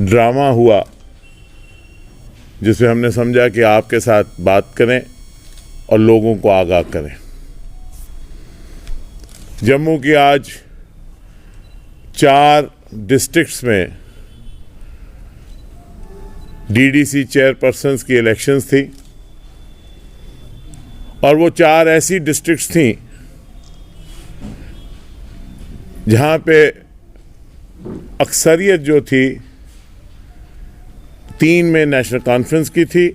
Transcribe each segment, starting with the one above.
Drama हुआ जिसमें हमने समझा कि आपके साथ बात करें और लोगों को आगाह करें। जम्मू की आज 4 डिस्ट्रिक्ट्स में डीडीसी चेयरपर्सन्स की इलेक्शंस थी और वो 4 ऐसी डिस्ट्रिक्ट्स थी जहां पे अक्सरियत जो थी 3 में नेशनल कॉन्फ्रेंस की थी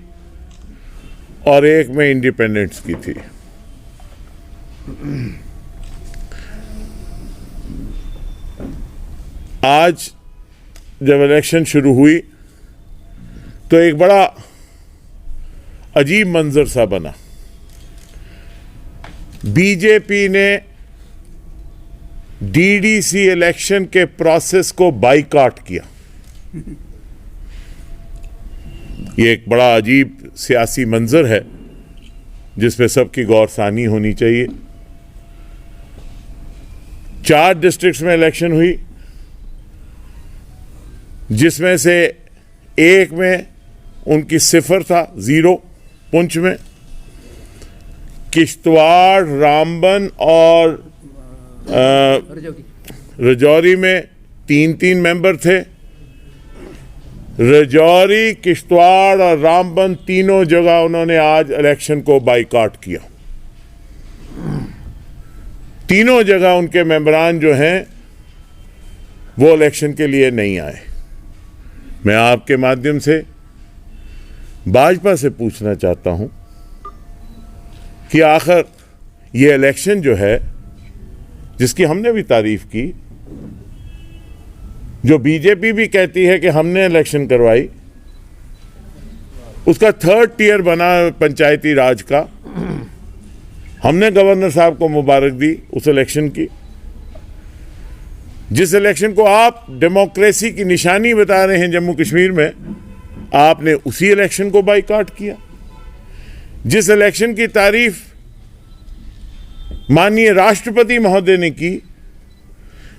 और 1 में इंडिपेंडेंट्स की थी। आज जब इलेक्शन शुरू हुई तो एक बड़ा अजीब मंजर सा बना। बीजेपी ने डीडीसी इलेक्शन के प्रोसेस को बाइकआउट किया। ये एक बड़ा अजीब सियासी मंजर है जिस पे सबकी गौरसानी होनी चाहिए। 4 डिस्ट्रिक्ट्स में इलेक्शन हुई जिसमें से 1 में उनकी 0 था, 0 पुंछ में। किश्तवाड़, रामबन और राजौरी में 3-3 मेंबर थे। राजौरी, किश्तवाड़ और रामबन तीनों जगह उन्होंने आज इलेक्शन को बाइकआउट किया। तीनों जगह उनके मेंबरान जो हैं वो इलेक्शन के लिए नहीं आए। मैं आपके माध्यम से भाजपा से पूछना चाहता हूं कि आखिर ये इलेक्शन जो है, जिसकी हमने भी तारीफ की, जो बीजेपी भी कहती है कि हमने इलेक्शन करवाई, उसका 3rd टियर बना पंचायती राज का। हमने गवर्नर साहब को मुबारक दी उस इलेक्शन की। जिस इलेक्शन को आप डेमोक्रेसी की निशानी बता रहे हैं जम्मू कश्मीर में, आपने उसी इलेक्शन को बाइकआउट किया। जिस इलेक्शन की तारीफ माननीय राष्ट्रपति महोदय ने की,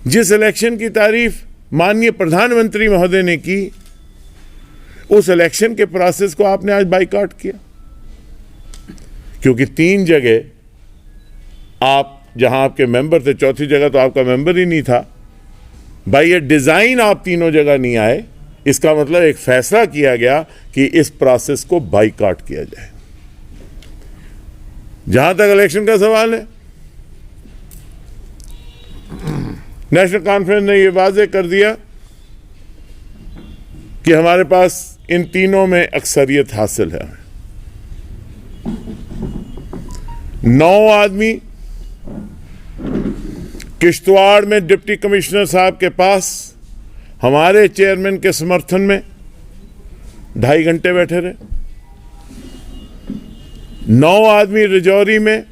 जिस इलेक्शन की तारीफ माननीय प्रधानमंत्री महोदय ने की, उस इलेक्शन के प्रोसेस को आपने आज बाइकआउट किया। क्योंकि 3 जगह आप जहां आपके मेंबर थे, 4थी जगह तो आपका मेंबर ही नहीं था। भाई ये डिजाइन आप तीनों जगह नहीं आए, इसका मतलब एक फैसला किया गया कि इस प्रोसेस को बाइकआउट किया जाए। जहां तक इलेक्शन का सवाल है, नेशनल कॉन्फ्रेंस ने यह वाज़ेह कर दिया कि हमारे पास इन तीनों में अक्सरियत हासिल है। 9 आदमी किश्तवाड़ में डिप्टी कमिश्नर साहब के पास हमारे चेयरमैन के समर्थन में 2.5 घंटे बैठे रहे। 9 आदमी राजौरी में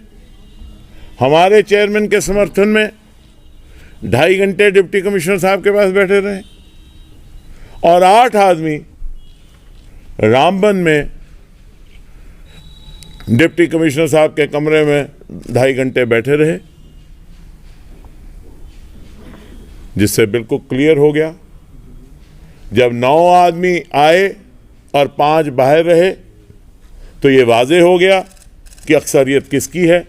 हमारे चेयरमैन के समर्थन में 2.5 घंटे डिप्टी कमिश्नर साहब के पास बैठे रहे। और 8 आदमी रामबन में डिप्टी कमिश्नर साहब के कमरे में 2.5 घंटे बैठे रहे, जिससे बिल्कुल क्लियर हो गया। जब 9 आदमी आए और 5 बाहर रहे तो ये वाज़ेह हो गया कि अक्सरियत किसकी है।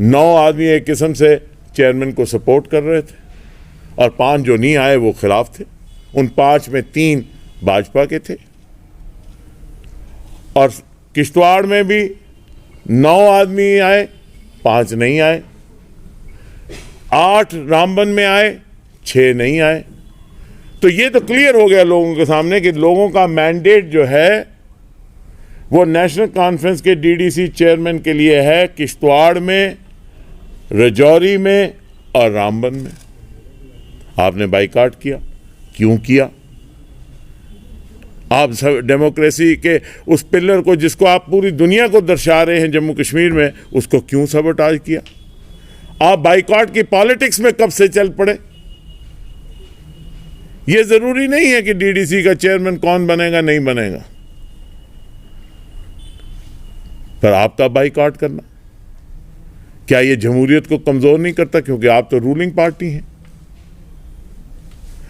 9 आदमी एक किस्म से चेयरमैन को सपोर्ट कर रहे थे और 5 जो नहीं आए वो खिलाफ थे। उन 5 में 3 भाजपा के थे। और किश्तवाड़ में भी 9 आदमी आए, 5 नहीं आए। 8 रामबन में आए, 6 नहीं आए। तो ये तो क्लियर हो गया लोगों के सामने कि लोगों का मैंडेट जो है वो नेशनल कॉन्फ्रेंस के डीडीसी चेयरमैन के लिए है, किश्तवाड़ में, राजौरी में और रामबन में। आपने बाइकआउट किया। क्यों किया? आप सब डेमोक्रेसी के उस पिलर को जिसको आप पूरी दुनिया को दर्शा रहे हैं जम्मू कश्मीर में, उसको क्यों सबोटाज किया? आप बाइकआउट की पॉलिटिक्स में कब से चल पड़े? यह जरूरी नहीं है कि डीडीसी का चेयरमैन कौन बनेगा नहीं बनेगा, पर आपका बाइकआउट करना क्या यह जमहूरियत को कमजोर नहीं करता? क्योंकि आप तो रूलिंग पार्टी हैं।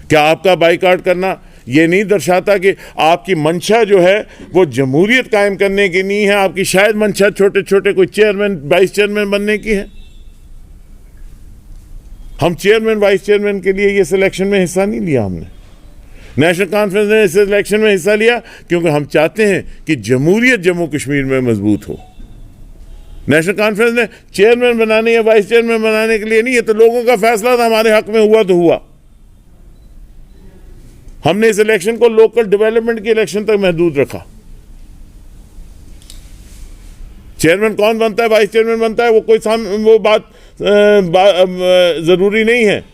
क्या आपका बाइकआउट करना ये नहीं दर्शाता कि आपकी मंशा जो है वो जमहूरियत कायम करने की नहीं है, आपकी शायद मंशा छोटे छोटे कोई चेयरमैन वाइस चेयरमैन बनने की है। हम चेयरमैन वाइस चेयरमैन के लिए ये सिलेक्शन में हिस्सा नहीं लिया। हमने नेशनल कॉन्फ्रेंस ने इस इलेक्शन में हिस्सा लिया क्योंकि हम चाहते हैं कि जमहूरियत जम्मू कश्मीर में मजबूत हो। नेशनल कॉन्फ्रेंस ने चेयरमैन बनाने या वाइस चेयरमैन बनाने के लिए नहीं, ये तो लोगों का फैसला था, हमारे हक में हुआ तो हुआ। हमने इस इलेक्शन को लोकल डेवलपमेंट के इलेक्शन तक महदूद रखा। चेयरमैन कौन बनता है, वाइस चेयरमैन बनता है, वो कोई वो बात जरूरी नहीं है,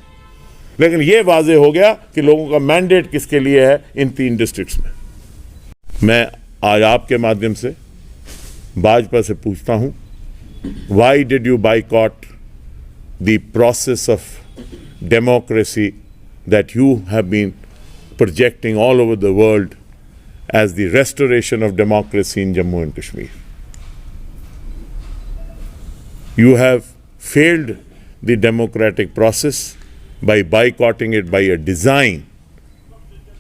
लेकिन ये वाजे हो गया कि लोगों का मैंडेट किसके लिए है इन 3 डिस्ट्रिक्ट्स में। मैं आज आपके माध्यम से भाजपा से पूछता हूं, why did you boycott the process of democracy that you have been projecting all over the world as the restoration of democracy in Jammu and Kashmir? You have failed the democratic process by boycotting it by a design.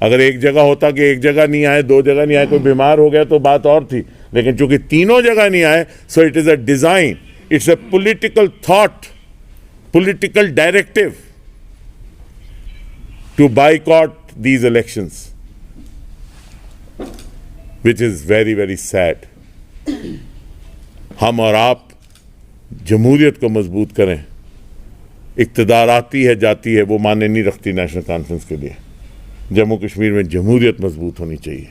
अगर एक जगह होता कि एक जगह नहीं आए, 2 जगह नहीं आए, कोई बीमार हो गया तो बात और थी, लेकिन चूंकि तीनों जगह नहीं आए, so it is a design, it's a political thought, political directive to boycott these elections, which is very very sad. हम और आप जमहूरियत को मजबूत करें। इक़्तिदार आती है जाती है, वो माने नहीं रखती नेशनल कॉन्फ्रेंस के लिए। जम्मू कश्मीर में जमहूरियत मजबूत होनी चाहिए।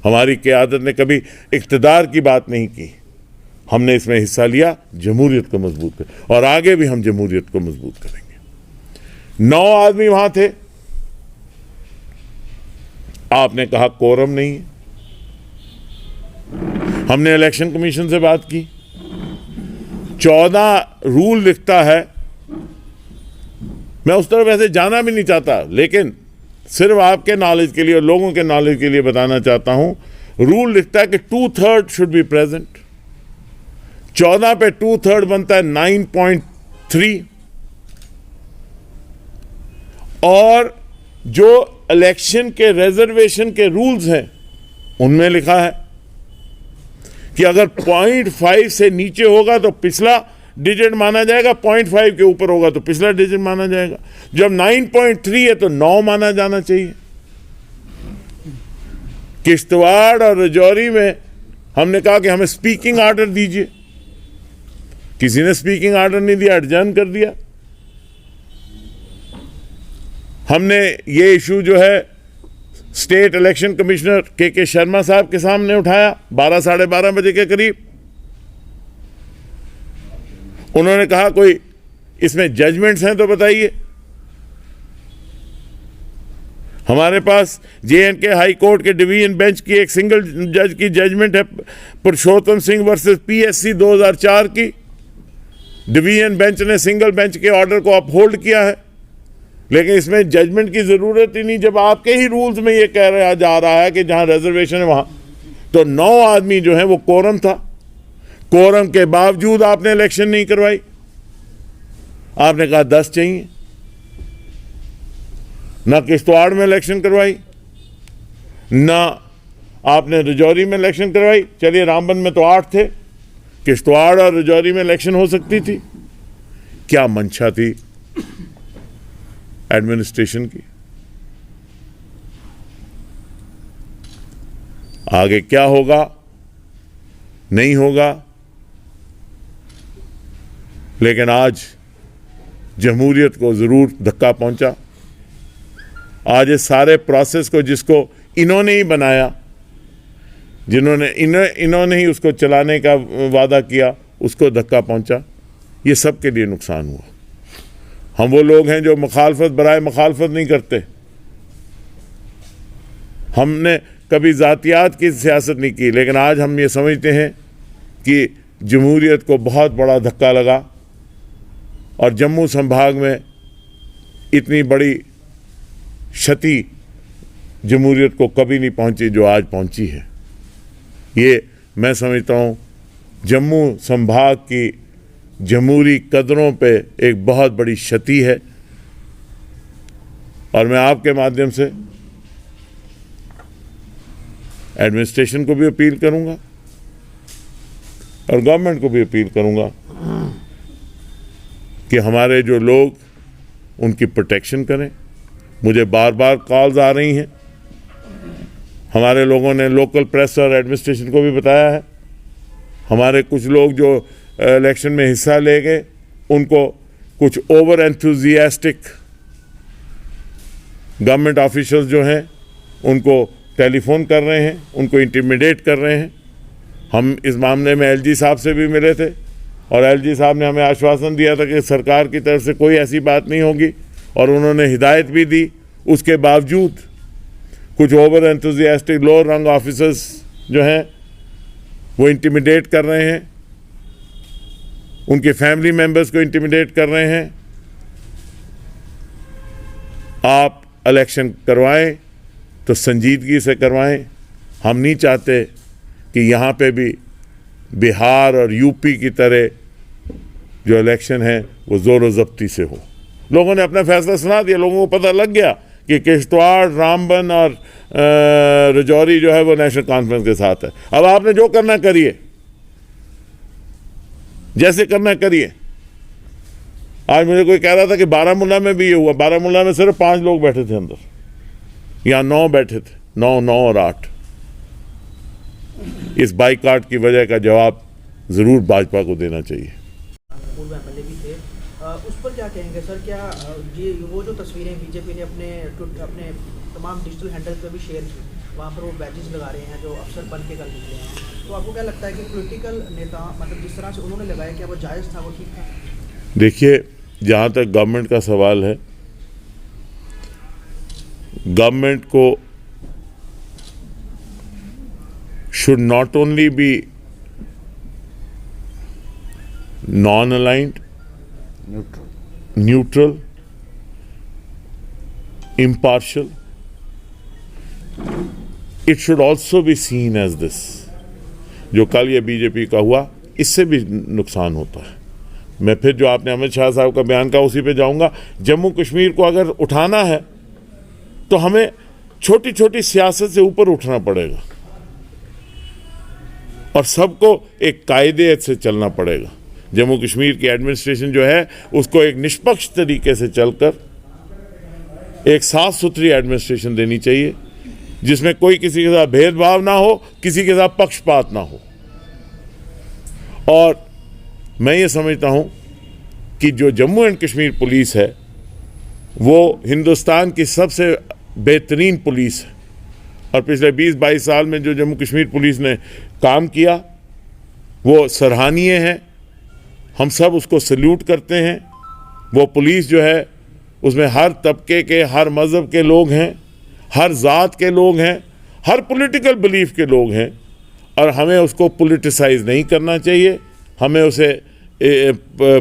हमारी क़यादत ने कभी इक़्तिदार की बात नहीं की, हमने इसमें हिस्सा लिया जमहूरियत को मजबूत कर, और आगे भी हम जमहूरियत को मजबूत करेंगे। 9 आदमी वहां थे, आपने कहा कोरम नहीं है। हमने इलेक्शन कमीशन से बात की, 14 रूल लिखता है। मैं उस तरफ ऐसे जाना भी नहीं चाहता, लेकिन सिर्फ आपके नॉलेज के लिए और लोगों के नॉलेज के लिए बताना चाहता हूं। रूल लिखता है कि 2/3 शुड बी प्रेजेंट। 14 पे 2/3 बनता है 9.3, और जो इलेक्शन के रिजर्वेशन के रूल्स हैं उनमें लिखा है कि अगर 0.5 से नीचे होगा तो पिछला डिजिट माना जाएगा, 0.5 के ऊपर होगा तो पिछला डिजिट माना जाएगा। जब 9.3 है तो 9 माना जाना चाहिए। किश्तवाड़ और राजौरी में हमने कहा कि हमें स्पीकिंग ऑर्डर दीजिए, किसी ने स्पीकिंग ऑर्डर नहीं दिया, एडजर्न कर दिया। हमने ये इशू जो है स्टेट इलेक्शन कमिश्नर के शर्मा साहब के सामने उठाया 12 साढ़े 12 बजे के करीब। उन्होंने कहा कोई इसमें जजमेंट्स हैं तो बताइए। हमारे पास J&K हाई कोर्ट के डिवीजन बेंच की एक सिंगल जज की जजमेंट है, पुरुषोत्तम सिंह वर्सेस PSC 2004 की। डिवीजन बेंच ने सिंगल बेंच के ऑर्डर को अपहोल्ड किया है, लेकिन इसमें जजमेंट की जरूरत ही नहीं, जब आपके ही रूल्स में ये कह रहा जा रहा है कि जहां रिजर्वेशन है वहां। तो 9 आदमी जो है वो कोरम था, कोरम के बावजूद आपने इलेक्शन नहीं करवाई। आपने कहा 10 चाहिए, ना किश्तवाड़ में इलेक्शन करवाई, ना आपने राजौरी में इलेक्शन करवाई। चलिए रामबन में तो 8 थे, किश्तवाड़ और राजौरी में इलेक्शन हो सकती थी। क्या मंशा थी एडमिनिस्ट्रेशन की? आगे क्या होगा नहीं होगा, लेकिन आज जमहूरियत को जरूर धक्का पहुंचा। आज इस सारे प्रोसेस को जिसको इन्होंने ही बनाया, जिन्होंने इन्होंने ही उसको चलाने का वादा किया, उसको धक्का पहुंचा। ये सब के लिए नुकसान हुआ। हम वो लोग हैं जो मुखालफत बराए मुखालफत नहीं करते। हमने कभी जातियात की सियासत नहीं की, लेकिन आज हम ये समझते हैं कि जमहूरियत को बहुत बड़ा धक्का लगा और जम्मू संभाग में इतनी बड़ी क्षति जमहूरियत को कभी नहीं पहुंची जो आज पहुंची है। ये मैं समझता हूँ जम्मू संभाग की जमहूरी कदरों पे एक बहुत बड़ी क्षति है। और मैं आपके माध्यम से एडमिनिस्ट्रेशन को भी अपील करूंगा और गवर्नमेंट को भी अपील करूंगा कि हमारे जो लोग उनकी प्रोटेक्शन करें। मुझे बार बार कॉल्स आ रही हैं, हमारे लोगों ने लोकल प्रेस और एडमिनिस्ट्रेशन को भी बताया है। हमारे कुछ लोग जो इलेक्शन में हिस्सा ले गए, उनको कुछ ओवर एंथुजियास्टिक गवर्नमेंट ऑफिशियल्स जो हैं उनको टेलीफोन कर रहे हैं, उनको इंटिमिडेट कर रहे हैं। हम इस मामले में एलजी साहब से भी मिले थे और एलजी साहब ने हमें आश्वासन दिया था कि सरकार की तरफ से कोई ऐसी बात नहीं होगी, और उन्होंने हिदायत भी दी। उसके बावजूद कुछ ओवर एंथुजियास्टिक लोअर रंग ऑफिसर्स जो हैं वो इंटिमिडेट कर रहे हैं, उनके फैमिली मेंबर्स को इंटिमिडेट कर रहे हैं। आप इलेक्शन करवाएं तो संजीदगी से करवाएं। हम नहीं चाहते कि यहाँ पे भी बिहार और यूपी की तरह जो इलेक्शन है वो ज़ोर ज़ब्ती से हो। लोगों ने अपना फैसला सुना दिया, लोगों को पता लग गया कि किश्तवाड़, रामबन और राजौरी जो है वो नेशनल कॉन्फ्रेंस के साथ है। अब आपने जो करना करिए, जैसे करना करिए। आज मुझे कोई कह रहा था कि बारामूला में भी ये हुआ। बारामूला में सिर्फ 5 लोग बैठे थे अंदर, यहाँ 9 बैठे थे, 9 और 8। इस बाइकाट की वजह का जवाब जरूर भाजपा को देना चाहिए। पूर्व एमएलए भी थे, उस पर क्या कहेंगे सर? क्या ये वो जो तस्वीरें बीजेपी ने अपने तमाम डिजिटल हैंडल पे भी शेयर की, वहाँ पर वो बैजेस लगा रहे हैं जो अफसर बन के कर निकले हैं, तो आपको क्या लगता है कि पॉलिटिकल नेता मतलब जिस तरह से उन्होंने लगाया, क्या वो जायज़ था, वो ठीक था? देखिए, जहाँ तक गवर्नमेंट का सवाल है, गवर्नमेंट को should not only be non-aligned, neutral, impartial, it should also be seen as this. जो कल ये बीजेपी का हुआ, इससे भी नुकसान होता है। मैं फिर जो आपने अमित शाह साहब का बयान कहा उसी पे जाऊंगा। जम्मू कश्मीर को अगर उठाना है तो हमें छोटी छोटी सियासत से ऊपर उठना पड़ेगा और सबको एक कायदे से चलना पड़ेगा। जम्मू कश्मीर की एडमिनिस्ट्रेशन जो है उसको एक निष्पक्ष तरीके से चलकर एक साफ सुथरी एडमिनिस्ट्रेशन देनी चाहिए, जिसमें कोई किसी के साथ भेदभाव ना हो, किसी के साथ पक्षपात ना हो। और मैं ये समझता हूं कि जो जम्मू एंड कश्मीर पुलिस है वो हिंदुस्तान की सबसे बेहतरीन पुलिस है, और पिछले 20-22 साल में जो जम्मू कश्मीर पुलिस ने काम किया वो सराहनीय है। हम सब उसको सल्यूट करते हैं। वो पुलिस जो है उसमें हर तबके के, हर मज़हब के लोग हैं, हर ज़ात के लोग हैं, हर पॉलिटिकल बिलीफ के लोग हैं, और हमें उसको पॉलिटिसाइज नहीं करना चाहिए। हमें उसे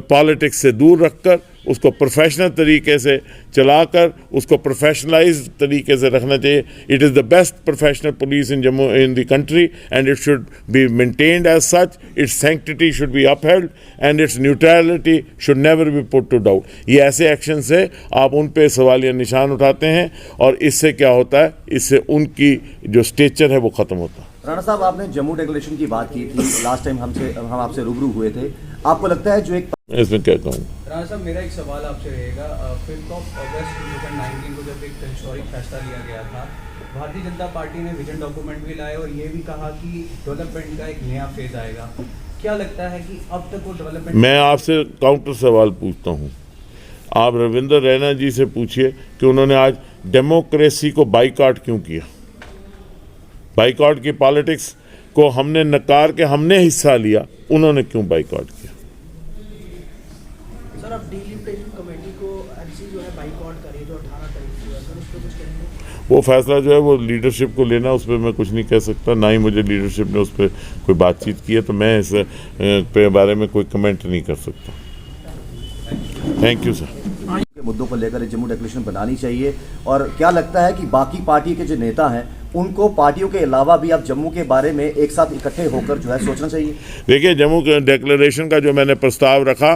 पॉलिटिक्स से दूर रखकर उसको प्रोफेशनल तरीके से चलाकर उसको प्रोफेशनलाइज तरीके से रखना चाहिए। It is the best professional police in Jammu in the country and it should be maintained as such. Its sanctity should be upheld and its neutrality should never be put to doubt. ये ऐसे action से आप उन पे सवालिया निशान उठाते हैं और इससे क्या होता है, इससे उनकी जो स्टेचर है वो ख़त्म होता है। राणा साहब, आपने जम्मू डिक्लेरेशन की बात की थी लास्ट टाइम हम आपसे रूबरू हुए थे। आपको लगता है जो एक इसमें क्या कहूँ राणा साहब, मेरा एक सवाल आपसे रहेगा। 5 अगस्त 2019 को जब एक हिस्टोरिक फैसला लिया गया था, भारतीय जनता पार्टी ने विजन डॉक्यूमेंट भी लाए और ये भी कहा कि डेवलपमेंट का एक नया फेज आएगा। क्या लगता है कि अब तक वो डेवलपमेंट? मैं आपसे काउंटर सवाल पूछता हूँ। आप रविंद्र रैना जी से पूछिए कि उन्होंने आज डेमोक्रेसी को बाइकआउट क्यों किया। बाइकआउट की पॉलिटिक्स को हमने नकार के हमने हिस्सा लिया, उन्होंने क्यों बाइकआउट किया? सर, अब डिलिमिटेशन कमेटी को एलसी जो है बाइकआउट करिए जो 18 तारीख को है, सर उस पर कुछ कहेंगे? वो फैसला जो है वो लीडरशिप को लेना, उस पर मैं कुछ नहीं कह सकता, ना ही मुझे लीडरशिप ने उस पर कोई बातचीत की है, तो मैं इस पे बारे में कोई कमेंट नहीं कर सकता। Thank you sir. मुद्दों को लेकर जम्मू डिक्लेरेशन बनानी चाहिए, और क्या लगता है कि बाकी पार्टी के जो नेता हैं उनको पार्टियों के अलावा भी अब जम्मू के बारे में एक साथ इकट्ठे होकर जो है सोचना चाहिए? देखिए, जम्मू के डिक्लेरेशन का जो मैंने प्रस्ताव रखा,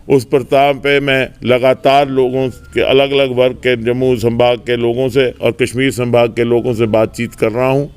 उस प्रस्ताव पे मैं लगातार लोगों के, अलग अलग वर्ग के, जम्मू संभाग के लोगों से और कश्मीर संभाग के लोगों से बातचीत कर रहा हूँ।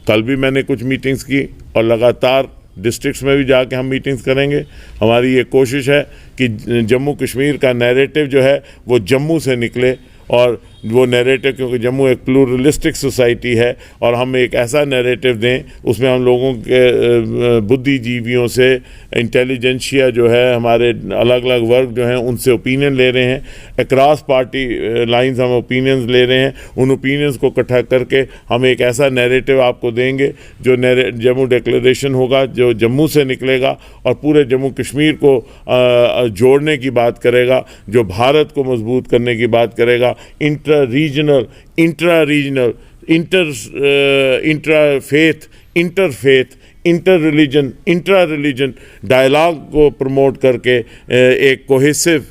कल भी मैंने कुछ मीटिंग्स की और लगातार डिस्ट्रिक्ट्स में भी जाके हम मीटिंग्स करेंगे। हमारी ये कोशिश है कि जम्मू कश्मीर का नैरेटिव जो है वो जम्मू से निकले, और वो नैरेटिव, क्योंकि जम्मू एक प्लूरलिस्टिक सोसाइटी है, और हम एक ऐसा नैरेटिव दें उसमें हम लोगों के बुद्धिजीवियों से, इंटेलिजेंशिया जो है, हमारे अलग अलग वर्ग जो हैं उनसे ओपिनियन ले रहे हैं, अक्रॉस पार्टी लाइंस हम ओपिनियंस ले रहे हैं। उन ओपिनियंस को इकट्ठा करके हम एक ऐसा नैरेटिव आपको देंगे जो जम्मू डिक्लेरेशन होगा, जो जम्मू से निकलेगा और पूरे जम्मू कश्मीर को जोड़ने की बात करेगा, जो भारत को मजबूत करने की बात करेगा, intra regional, interfaith, intra religion dialogue को प्रमोट करके एक कोहेसिव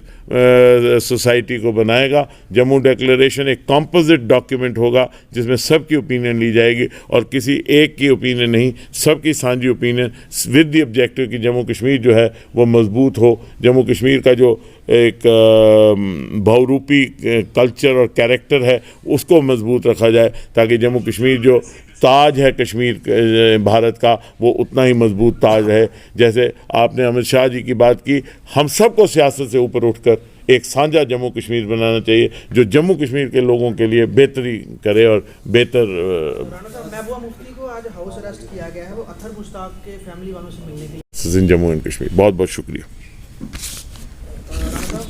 सोसाइटी को बनाएगा। जम्मू डिक्लेरेशन एक कॉम्पोजिट डॉक्यूमेंट होगा जिसमें सबकी ओपिनियन ली जाएगी, और किसी एक की ओपिनियन नहीं, सबकी साझी ओपिनियन, विद द ऑब्जेक्टिव कि जम्मू कश्मीर जो है वो मजबूत हो। जम्मू कश्मीर का जो एक बहुरूपी कल्चर और कैरेक्टर है उसको मजबूत रखा जाए, ताकि जम्मू कश्मीर जो ताज है कश्मीर भारत का, वो उतना ही मजबूत ताज है। जैसे आपने अमित शाह जी की बात की, हम सबको सियासत से ऊपर उठकर एक साझा जम्मू कश्मीर बनाना चाहिए जो जम्मू कश्मीर के लोगों के लिए बेहतरी करे और बेहतर। राणा साहब, महबूबा मुफ्ती को आज हाउस अरेस्ट किया गया है, वो अतहर मुश्ताक के फैमिली वालों से मिलने के लिए। जम्मू एंड कश्मीर, बहुत बहुत शुक्रिया। राणा साहब,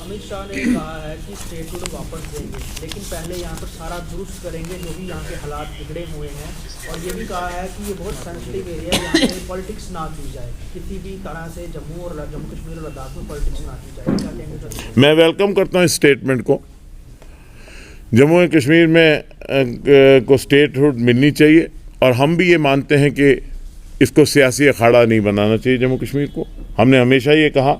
अमित शाह ने कहा है कि स्टेटहुड वापस देंगे, लेकिन पहले यहाँ पर सारा दुरुस्त करेंगे जो भी यहाँ के हालात बिगड़े हुए हैं, और ये भी कहा है कि ये बहुत सेंसिटिव एरिया है, यहाँ पे पॉलिटिक्स ना की जाए किसी भी तरह से, जम्मू कश्मीर और लद्दाख में पॉलिटिक्स ना की जाए। क्या कहेंगे सर? मैं वेलकम करता हूँ इस स्टेटमेंट को। जम्मू एंड कश्मीर में को स्टेटहुड मिलनी चाहिए, और हम भी ये मानते हैं कि इसको सियासी अखाड़ा नहीं बनाना चाहिए जम्मू कश्मीर को। हमने हमेशा ये कहा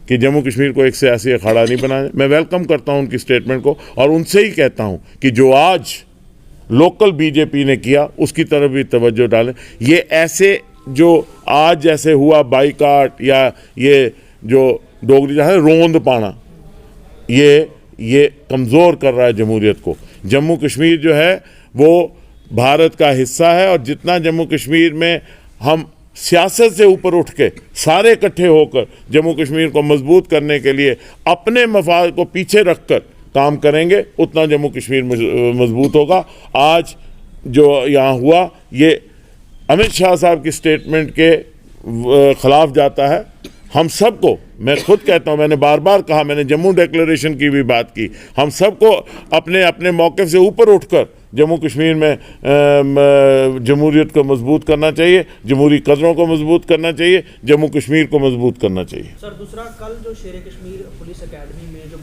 कि जम्मू कश्मीर को एक सियासी अखाड़ा नहीं बनाना। मैं वेलकम करता हूं उनकी स्टेटमेंट को, और उनसे ही कहता हूं कि जो आज लोकल बीजेपी ने किया उसकी तरफ भी तवज्जो डालें। ये ऐसे जो आज जैसे हुआ बाइकाट, या ये जो डोगरी जहाँ रोंद पाना, ये कमज़ोर कर रहा है जमहूरियत को। जम्मू कश्मीर जो है वो भारत का हिस्सा है, और जितना जम्मू कश्मीर में हम सियासत से ऊपर उठ के सारे इकट्ठे होकर जम्मू कश्मीर को मजबूत करने के लिए अपने मफाद को पीछे रखकर काम करेंगे, उतना जम्मू कश्मीर मजबूत होगा। आज जो यहाँ हुआ ये अमित शाह साहब की स्टेटमेंट के ख़िलाफ़ जाता है। हम सबको, मैं खुद कहता हूँ, मैंने बार बार कहा, मैंने जम्मू डिक्लेरेशन की भी बात की, हम सबको अपने अपने मौक़िफ़ से ऊपर उठकर जम्मू कश्मीर में जमहूरियत को मजबूत करना चाहिए, जमहूरी कदरों को मजबूत करना चाहिए, जम्मू कश्मीर को मजबूत करना चाहिए। सर, दूसरा, कल जो शेर कश्मीर पुलिस एकेडमी में जो